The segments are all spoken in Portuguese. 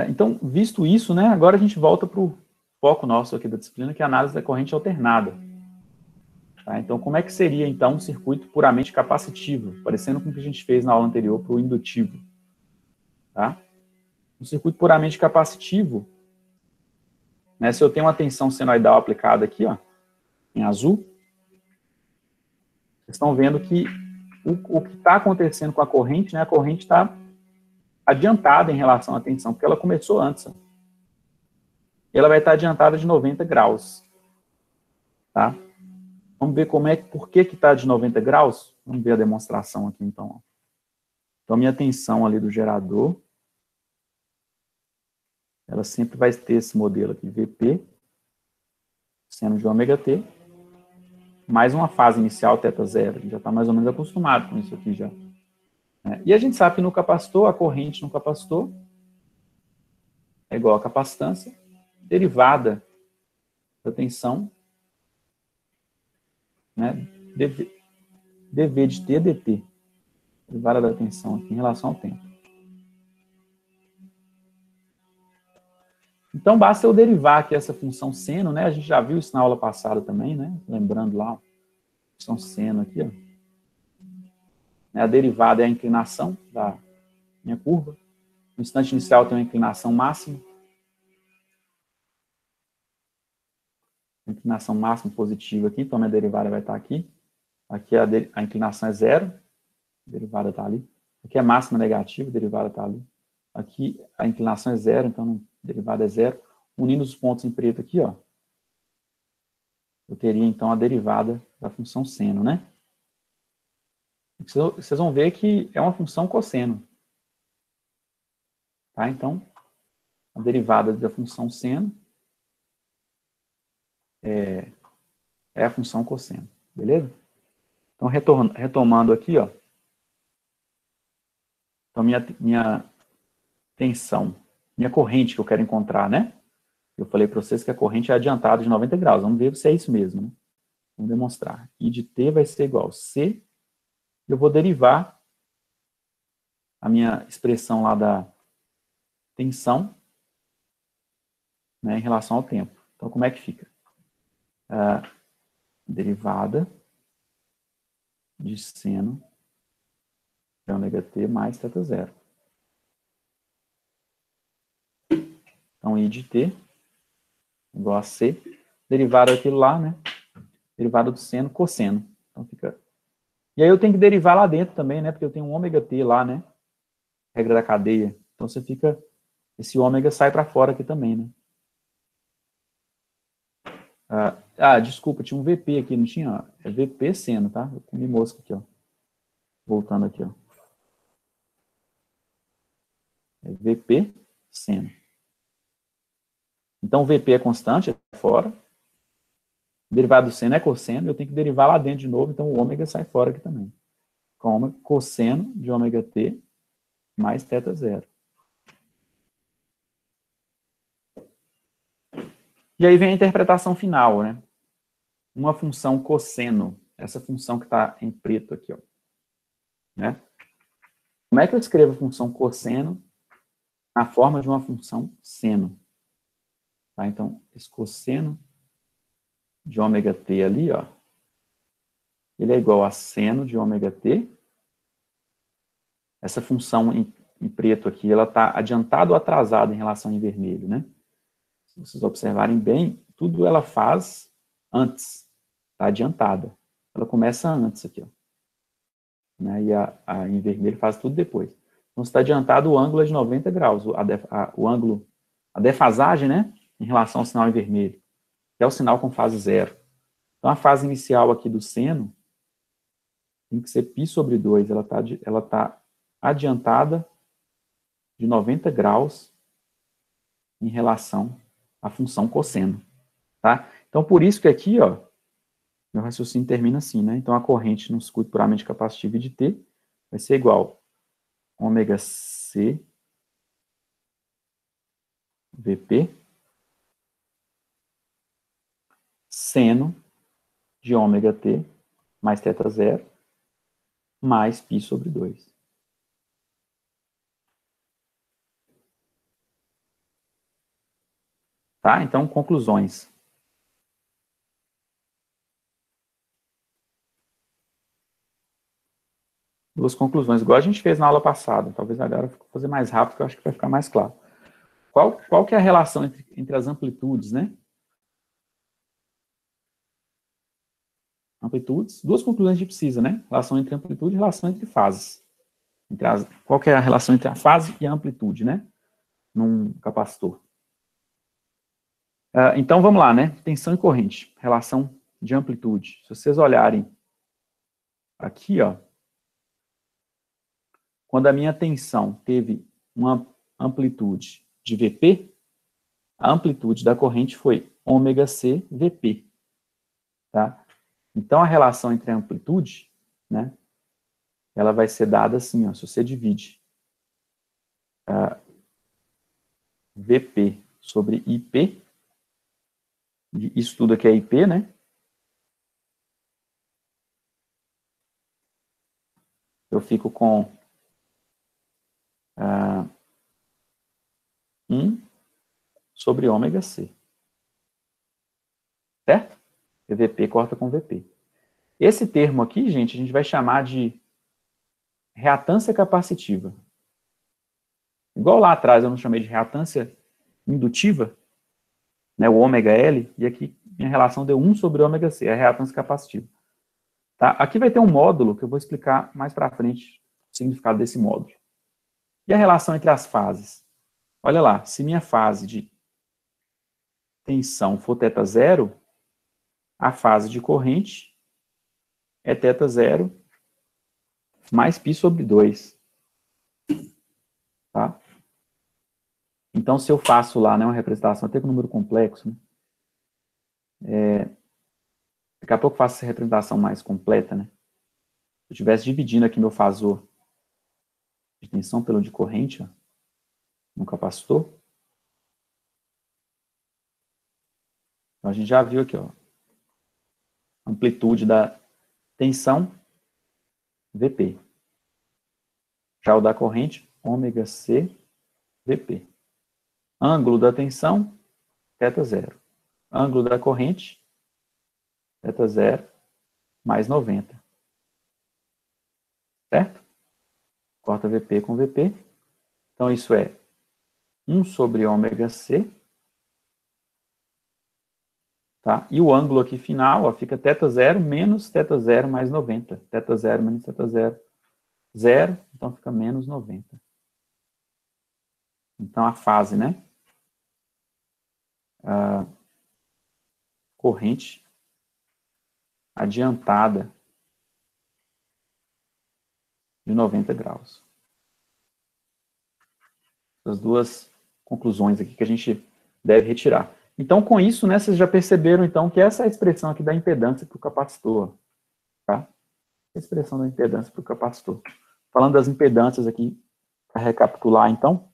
Então, visto isso, né, agora a gente volta para o foco nosso aqui da disciplina, que é a análise da corrente alternada. Tá? Então, como é que seria, então, um circuito puramente capacitivo, parecendo com o que a gente fez na aula anterior para o indutivo? Tá? Um circuito puramente capacitivo, né, se eu tenho uma tensão senoidal aplicada aqui, ó, em azul, vocês estão vendo que o que está acontecendo com a corrente, né, a corrente está adiantada em relação à tensão, porque ela começou antes. Ó. E ela vai estar adiantada de 90 graus. Tá? Vamos ver por que está de 90 graus? Vamos ver a demonstração aqui, então. Ó. Então, minha tensão ali do gerador, ela sempre vai ter esse modelo aqui, VP, seno de ômega T, mais uma fase inicial, θ0. A gente já está mais ou menos acostumado com isso aqui já. E a gente sabe que no capacitor, a corrente no capacitor é igual a capacitância derivada da tensão, né, dV de T dt, derivada da tensão aqui em relação ao tempo. Então, basta eu derivar aqui essa função seno, né? A gente já viu isso na aula passada também, né? Lembrando lá, a função seno aqui, ó. A derivada é a inclinação da minha curva. No instante inicial tem uma inclinação máxima. Inclinação máxima positiva aqui, então minha derivada vai estar aqui. Aqui a inclinação é zero, a derivada está ali. Aqui é máxima negativa, a derivada está ali. Aqui a inclinação é zero, então a derivada é zero. Unindo os pontos em preto aqui, ó, eu teria então a derivada da função seno, né? Vocês vão ver que é uma função cosseno. Tá? Então, a derivada da função seno é a função cosseno. Beleza? Então, retomando aqui, ó. Então, minha tensão, minha corrente que eu quero encontrar, né? Eu falei para vocês que a corrente é adiantada de 90 graus. Vamos ver se é isso mesmo, né? Vamos demonstrar. I de T vai ser igual a C. Eu vou derivar a minha expressão lá da tensão, né, em relação ao tempo. Então, como é que fica? Derivada de seno de ômega T mais θ0. Então, I de T igual a C. Derivada daquilo lá, né? Derivada do seno, cosseno. Então, fica... E aí eu tenho que derivar lá dentro também, né? Porque eu tenho um ômega T lá, né? Regra da cadeia. Então, você fica... Esse ômega sai para fora aqui também, né? Desculpa, tinha um VP aqui, não tinha? É VP seno, tá? Eu comi mosca aqui, ó. Voltando aqui, ó. É VP seno. Então, o VP é constante, é fora. Derivado do seno é cosseno, eu tenho que derivar lá dentro de novo, então o ômega sai fora aqui também. Com cosseno de ômega T mais θ0. E aí vem a interpretação final, né? Uma função cosseno, essa função que está em preto aqui, ó. Né? Como é que eu escrevo a função cosseno na forma de uma função seno? Tá? Então, esse cosseno de ômega T ali, ó, ele é igual a seno de ômega T. Essa função em preto aqui, ela está adiantada ou atrasada em relação em vermelho, né? Se vocês observarem bem, tudo ela faz antes, está adiantada. Ela começa antes aqui, ó. Né? E a em vermelho faz tudo depois. Então, se está adiantado, o ângulo é de 90 graus, o ângulo, a defasagem, né? Em relação ao sinal em vermelho, que é o sinal com fase zero. Então, a fase inicial aqui do seno tem que ser π sobre 2, ela tá adiantada de 90 graus em relação à função cosseno. Tá? Então, por isso que aqui, ó, meu raciocínio termina assim, né? Então, a corrente no circuito puramente capacitivo de T vai ser igual a ômega C VP seno de ômega T mais θ0 mais π sobre 2. Tá? Então, conclusões. Duas conclusões, igual a gente fez na aula passada. Talvez agora eu vou fazer mais rápido, que eu acho que vai ficar mais claro. Qual que é a relação entre as amplitudes, né? Amplitudes, duas conclusões a gente precisa, né? Relação entre amplitude e relação entre fases. Qual que é a relação entre a fase e a amplitude, né? Num capacitor. Então, vamos lá, né? Tensão e corrente, relação de amplitude. Se vocês olharem aqui, ó, quando a minha tensão teve uma amplitude de Vp, a amplitude da corrente foi ômega C Vp, tá? Então, a relação entre a amplitude, né, ela vai ser dada assim, ó, se você divide Vp sobre Ip, isso tudo aqui é Ip, né? Eu fico com 1 sobre ômega C. Certo? Vp corta com Vp. Esse termo aqui, gente, a gente vai chamar de reatância capacitiva. Igual lá atrás eu não chamei de reatância indutiva, né, o ômega L, e aqui minha relação deu 1 sobre ômega C, a reatância capacitiva. Tá? Aqui vai ter um módulo que eu vou explicar mais para frente o significado desse módulo. E a relação entre as fases? Olha lá, se minha fase de tensão for θ0, a fase de corrente é θ0 mais π sobre 2. Tá? Então, se eu faço lá, né, uma representação até com número complexo, né, daqui a pouco eu faço essa representação mais completa, né? Se eu estivesse dividindo aqui meu fasor de tensão pelo de corrente, ó, no capacitor, então a gente já viu aqui, ó, amplitude da tensão, Vp. Já o da corrente, ômega C, Vp. Ângulo da tensão, θ0. Ângulo da corrente, θ0 mais 90. Certo? Corta Vp com Vp. Então, isso é 1 sobre ômega C. Tá? E o ângulo aqui final, ó, fica θ0 menos θ0 mais 90. θ0 menos θ0, 0. Então, fica menos 90. Então, a fase, né? A corrente adiantada de 90 graus. As duas conclusões aqui que a gente deve retirar. Então, com isso, né, vocês já perceberam, então, que essa é a expressão aqui da impedância para o capacitor. Tá? A expressão da impedância para o capacitor. Falando das impedâncias aqui, para recapitular, então.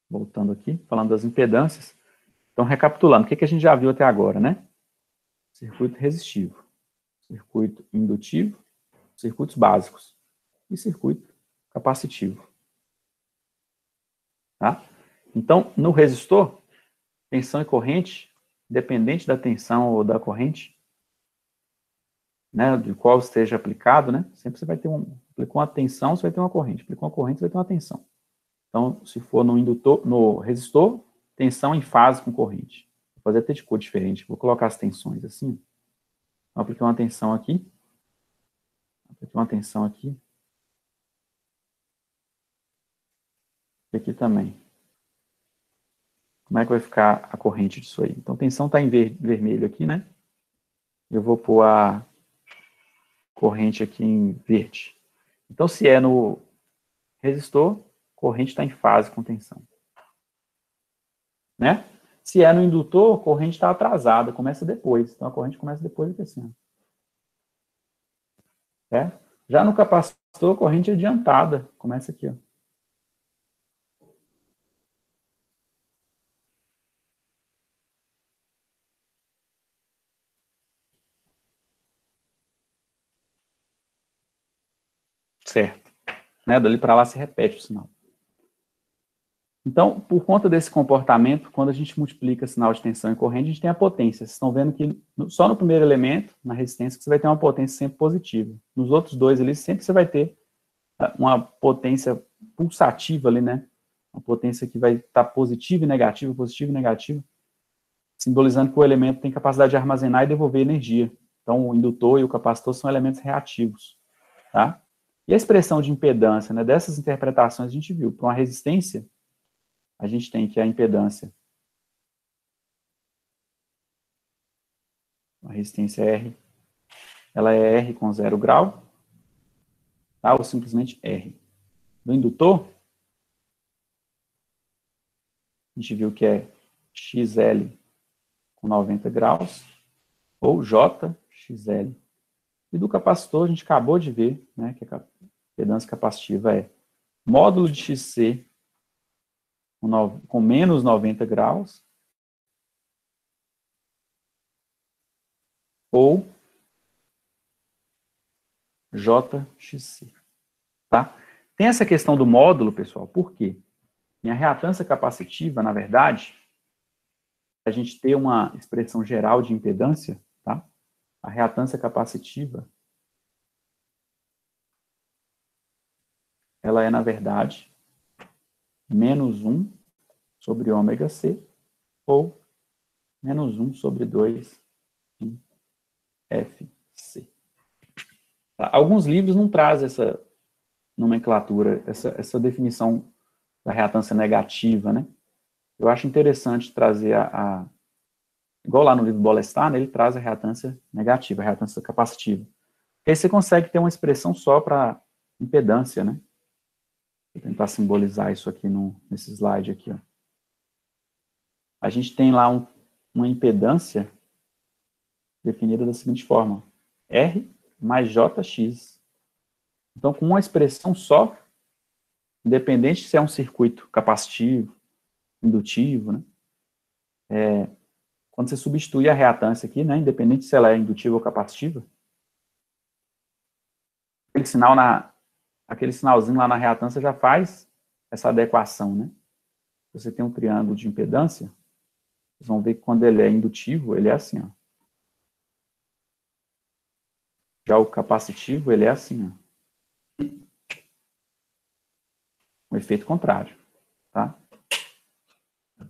Voltando aqui, falando das impedâncias. Então, recapitulando, o que a gente já viu até agora, né? Circuito resistivo, circuito indutivo, circuitos básicos e circuito capacitivo. Tá? Então, no resistor, tensão e corrente, independente da tensão ou da corrente, né, de qual esteja aplicado, né, sempre você vai ter aplicou uma tensão, você vai ter uma corrente, aplicou uma corrente, você vai ter uma tensão. Então, se for no indutor, no resistor, tensão em fase com corrente. Vou fazer até de cor diferente, vou colocar as tensões assim. Então, apliquei uma tensão aqui, apliquei uma tensão aqui, e aqui também. Como é que vai ficar a corrente disso aí? Então, a tensão está em vermelho aqui, né? Eu vou pôr a corrente aqui em verde. Então, se é no resistor, corrente está em fase com tensão. Né? Se é no indutor, corrente está atrasada, começa depois. Então, a corrente começa depois aqui assim. É? Já no capacitor, corrente é adiantada, começa aqui. Ó. Certo. Né? Dali para lá se repete o sinal. Então, por conta desse comportamento, quando a gente multiplica sinal de tensão e corrente, a gente tem a potência. Vocês estão vendo que só no primeiro elemento, na resistência, que você vai ter uma potência sempre positiva. Nos outros dois ali, sempre você vai ter uma potência pulsativa ali, né? Uma potência que vai estar positiva e negativa, simbolizando que o elemento tem capacidade de armazenar e devolver energia. Então, o indutor e o capacitor são elementos reativos, tá? E a expressão de impedância, né? Dessas interpretações a gente viu. Para uma resistência, a gente tem que a impedância, a resistência R, ela é R com 0 grau, tá? Ou simplesmente R. Do indutor, a gente viu que é XL com 90 graus, ou JXL. E do capacitor, a gente acabou de ver, né, que a impedância capacitiva é módulo de XC com menos 90 graus, ou JXC. Tá? Tem essa questão do módulo, pessoal, por quê? Em a reatância capacitiva, na verdade, a gente ter uma expressão geral de impedância, tá? A reatância capacitiva, ela é, na verdade, menos 1 sobre ômega C, ou menos 1 sobre 2 em FC. Tá? Alguns livros não trazem essa nomenclatura, essa definição da reatância negativa, né? Eu acho interessante trazer igual lá no livro Bolestar, né, ele traz a reatância negativa, a reatância capacitiva. Aí você consegue ter uma expressão só para impedância, né? Vou tentar simbolizar isso aqui nesse slide aqui, ó. A gente tem lá uma impedância definida da seguinte forma: R mais JX. Então, com uma expressão só, independente se é um circuito capacitivo, indutivo, né? Quando você substitui a reatância aqui, né, independente se ela é indutiva ou capacitiva, aquele sinalzinho lá na reatância já faz essa adequação, né? Você tem um triângulo de impedância, vocês vão ver que quando ele é indutivo, ele é assim, ó. Já o capacitivo, ele é assim, ó. Um efeito contrário, tá?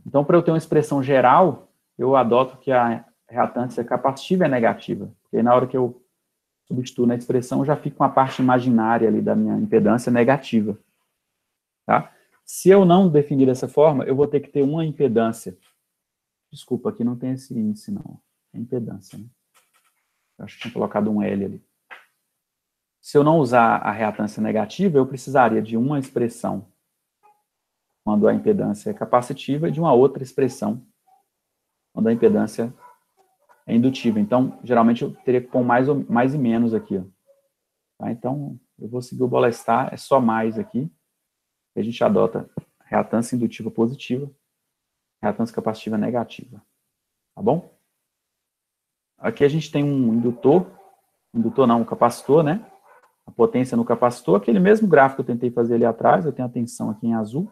Então, para eu ter uma expressão geral, eu adoto que a reatância capacitiva é negativa, porque aí na hora que eu substituo na expressão, eu já fico com a parte imaginária ali da minha impedância negativa, tá? Se eu não definir dessa forma, eu vou ter que ter uma impedância. Desculpa, aqui não tem esse índice, não. É impedância, né? Eu acho que tinha colocado um L ali. Se eu não usar a reatância negativa, eu precisaria de uma expressão quando a impedância é capacitiva e de uma outra expressão quando a impedância é indutiva. Então, geralmente, eu teria que pôr mais e menos aqui, ó. Tá? Então, eu vou seguir o Bolestar, é só mais aqui. E a gente adota reatância indutiva positiva, reatância capacitiva negativa. Tá bom? Aqui a gente tem um indutor não, um capacitor, né? A potência no capacitor, aquele mesmo gráfico que eu tentei fazer ali atrás, eu tenho a tensão aqui em azul,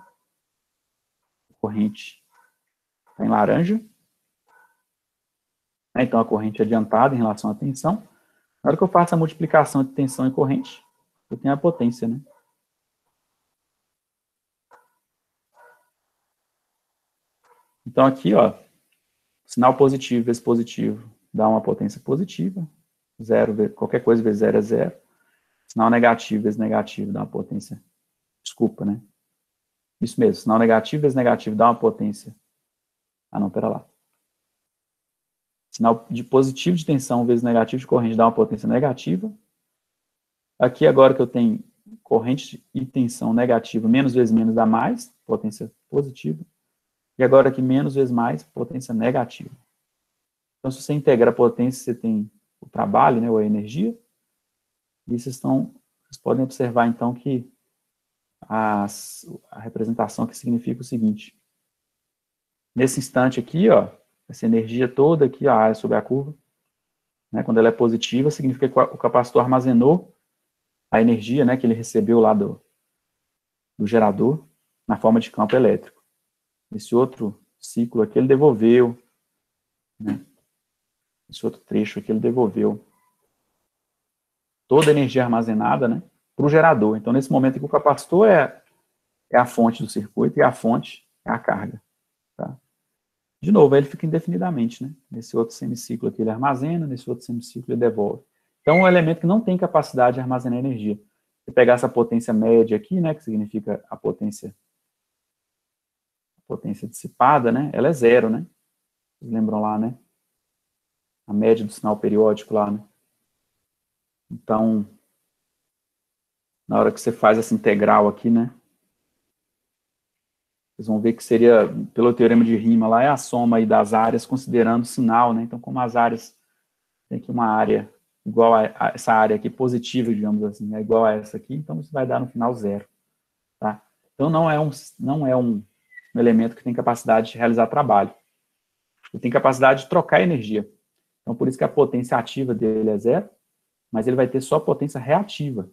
a corrente está em laranja, né? Então a corrente é adiantada em relação à tensão. Na hora que eu faço a multiplicação de tensão e corrente, eu tenho a potência, né? Então aqui, ó, sinal positivo vezes positivo dá uma potência positiva, qualquer coisa vezes 0 é 0. Sinal negativo vezes negativo dá uma potência, desculpa, né? Isso mesmo, sinal negativo vezes negativo dá uma potência. Ah, não, pera lá. Sinal de positivo de tensão vezes negativo de corrente dá uma potência negativa. Aqui, agora que eu tenho corrente e tensão negativa, menos vezes menos dá mais, potência positiva. E agora aqui, menos vezes mais, potência negativa. Então, se você integra a potência, você tem o trabalho, né, ou a energia. E vocês podem observar, então, que a representação aqui significa o seguinte. Nesse instante aqui, ó, essa energia toda aqui, a área sobre a curva, né, quando ela é positiva, significa que o capacitor armazenou a energia, né, que ele recebeu lá do gerador na forma de campo elétrico. Esse outro ciclo aqui ele devolveu, né, esse outro trecho aqui ele devolveu toda a energia armazenada, né, para o gerador. Então, nesse momento aqui, o capacitor é a fonte do circuito e a fonte é a carga. Tá? De novo, ele fica indefinidamente, né? Nesse outro semiciclo aqui ele armazena, nesse outro semiciclo ele devolve. Então, é um elemento que não tem capacidade de armazenar energia. Se pegar essa potência média aqui, né, que significa a potência dissipada, né, ela é zero, né? Vocês lembram lá, né? A média do sinal periódico lá, né? Então, na hora que você faz essa integral aqui, né, vocês vão ver que seria, pelo teorema de Riemann lá, é a soma aí das áreas considerando o sinal, né? Então, como as áreas, tem aqui uma área igual a essa área aqui, positiva, digamos assim, é igual a essa aqui, então isso vai dar no final zero, tá? Então, não é um elemento que tem capacidade de realizar trabalho. Ele tem capacidade de trocar energia. Então, por isso que a potência ativa dele é zero, mas ele vai ter só potência reativa.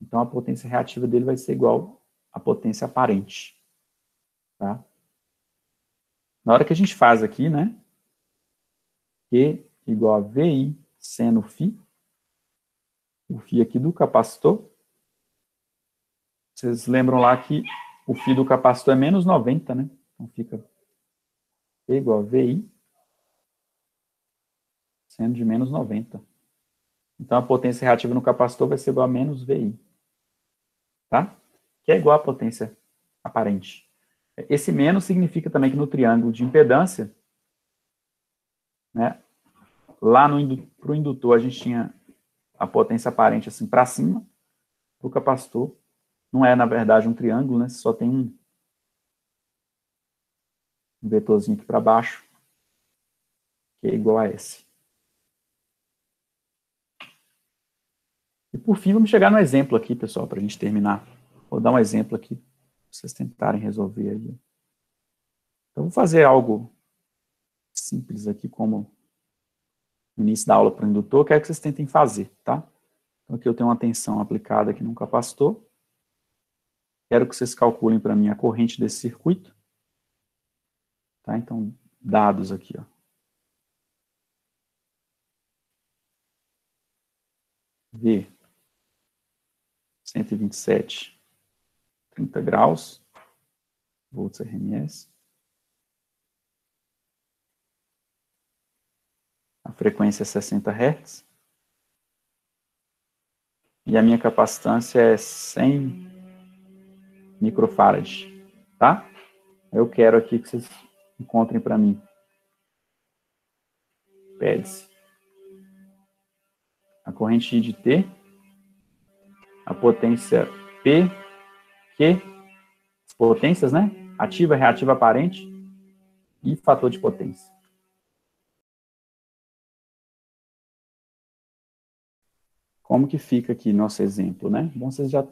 Então, a potência reativa dele vai ser igual à potência aparente. Tá? Na hora que a gente faz aqui, né, Q igual a VI seno φ, o φ aqui do capacitor, vocês lembram lá que o φ do capacitor é menos 90, né? Então fica Q igual a VI seno de menos 90. Então a potência reativa no capacitor vai ser igual a menos VI. Tá? Que é igual à potência aparente. Esse menos significa também que no triângulo de impedância, né, lá para o indutor a gente tinha a potência aparente assim para cima, para o capacitor não é, na verdade, um triângulo, né, só tem um vetorzinho aqui para baixo, que é igual a esse. E por fim, vamos chegar no exemplo aqui, pessoal, para a gente terminar. Vou dar um exemplo aqui, para vocês tentarem resolver aí. Então, vou fazer algo simples aqui, como no início da aula para o indutor, quero que vocês tentem fazer, tá? Então, aqui eu tenho uma tensão aplicada aqui num capacitor. Quero que vocês calculem para mim a corrente desse circuito. Tá? Então, dados aqui, ó. V, 127, 30 graus, volts RMS. A frequência é 60 Hz. E a minha capacitância é 100 microfarad, tá? Eu quero aqui que vocês encontrem para mim. Pede-se a corrente I de T, a potência P, Q, as potências, né? Ativa, reativa, aparente e fator de potência. Como que fica aqui nosso exemplo, né? Bom, vocês já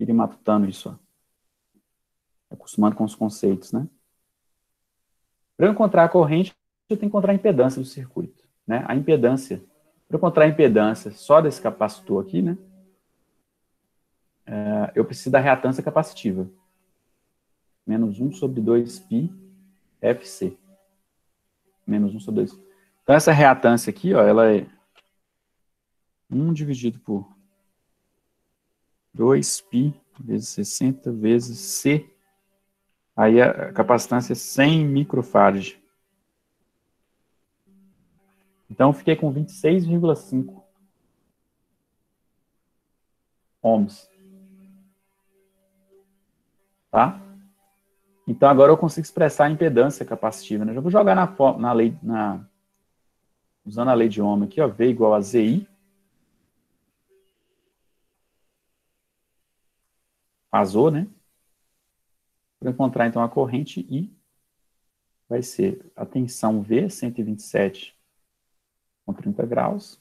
irem matutando isso, ó. Acostumando com os conceitos, né? Para eu encontrar a corrente, eu tenho que encontrar a impedância do circuito, né? A impedância, para eu encontrar a impedância só desse capacitor aqui, né? Eu preciso da reatância capacitiva. Menos 1 sobre 2π FC. Menos 1 sobre 2. Então, essa reatância aqui, ó, ela é 1 dividido por 2π vezes 60 vezes C. Aí a capacitância é 100 microfarad. Então, eu fiquei com 26,5 ohms. Tá? Então, agora eu consigo expressar a impedância capacitiva. Né? Já vou jogar usando a lei de Ohm aqui, ó, V igual a ZI. Vazou, né? Para encontrar, então, a corrente I, vai ser a tensão V, 127 com 30 graus.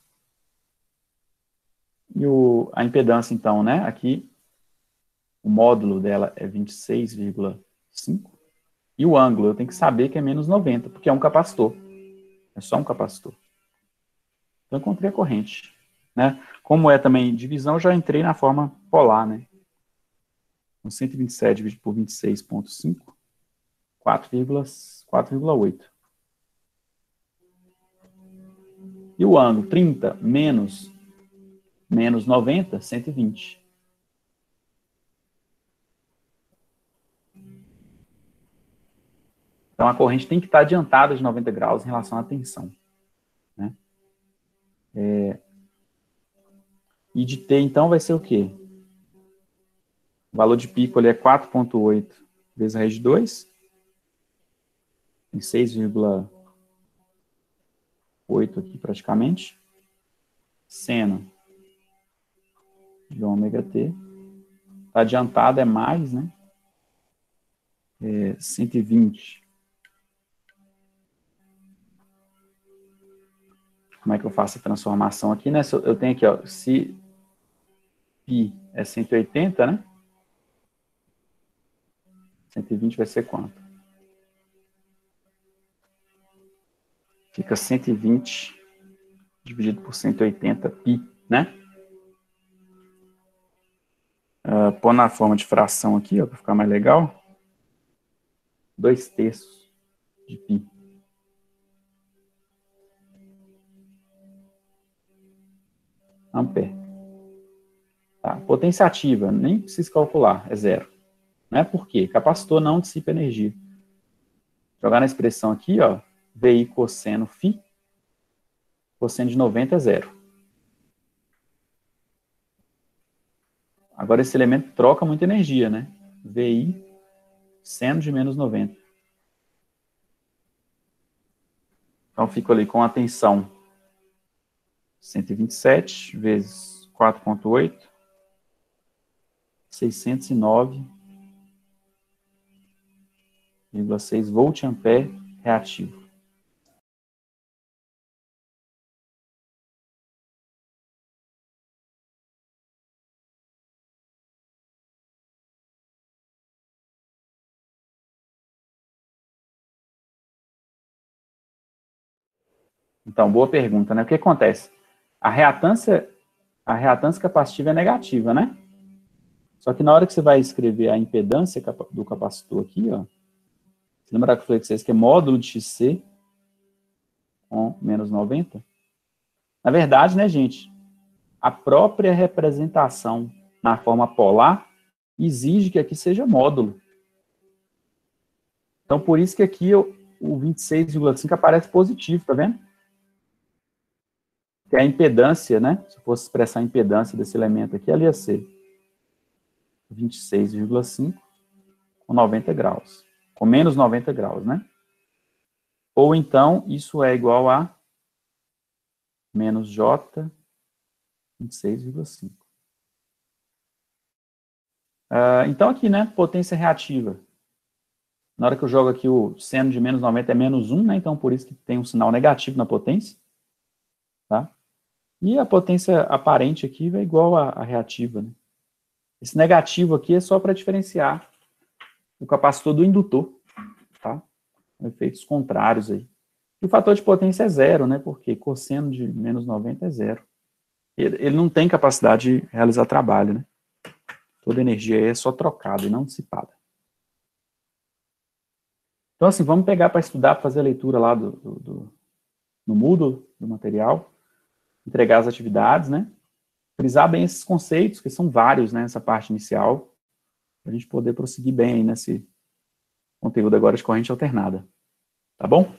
E a impedância, então, né? Aqui, o módulo dela é 26,5. E o ângulo, eu tenho que saber que é menos 90, porque é um capacitor. É só um capacitor. Então, eu encontrei a corrente. né? Como é também divisão, já entrei na forma polar, né? Então, 127 dividido por 26,5, 4,8. E o ângulo 30 menos 90, 120. Então, a corrente tem que estar adiantada de 90 graus em relação à tensão, né? E de T, então, vai ser o quê? O valor de pico ali é 4,8 vezes a raiz de 2, em 6,8 aqui praticamente. Seno de ômega T. Está adiantado, é mais, né? 120. Como é que eu faço a transformação aqui, né? Eu tenho aqui, ó, se π é 180, né? 120 vai ser quanto? Fica 120 dividido por 180 π, né? Pôr na forma de fração aqui, ó, para ficar mais legal. 2/3 de π. Ampere. Tá? Potência ativa, nem precisa calcular, é zero. Né? Por quê? Capacitor não dissipa energia. Jogar na expressão aqui, ó, VI cosseno φ, cosseno de 90 é zero. Agora esse elemento troca muita energia, né? VI seno de menos 90. Então fico ali com a tensão 127 vezes 4,8, 609,6 volt-ampere reativo. Então, boa pergunta, né? O que acontece? A reatância capacitiva é negativa, né? Só que na hora que você vai escrever a impedância do capacitor aqui, ó, você lembra que eu falei com vocês que é módulo de XC com menos 90? Na verdade, né, gente, a própria representação na forma polar exige que aqui seja módulo. Então, por isso que aqui o 26,5 aparece positivo, tá vendo? Que é a impedância, né? Se eu fosse expressar a impedância desse elemento aqui, ela ia ser 26,5 com 90 graus. Com menos 90 graus, né? Ou então, isso é igual a menos J 26,5. Então, aqui, né? Potência reativa. Na hora que eu jogo aqui o seno de menos 90 é menos 1, né? Então, por isso que tem um sinal negativo na potência. Tá? E a potência aparente aqui é igual à reativa, né? Esse negativo aqui é só para diferenciar o capacitor do indutor, tá? Efeitos contrários aí. E o fator de potência é zero, né? Porque cosseno de menos 90 é zero. Ele não tem capacidade de realizar trabalho, né? Toda energia aí é só trocada e não dissipada. Então, assim, vamos pegar para estudar, para fazer a leitura lá no Moodle, do material, entregar as atividades, né? Frisar bem esses conceitos, que são vários, né, nessa parte inicial, para a gente poder prosseguir bem aí nesse conteúdo agora de corrente alternada. Tá bom?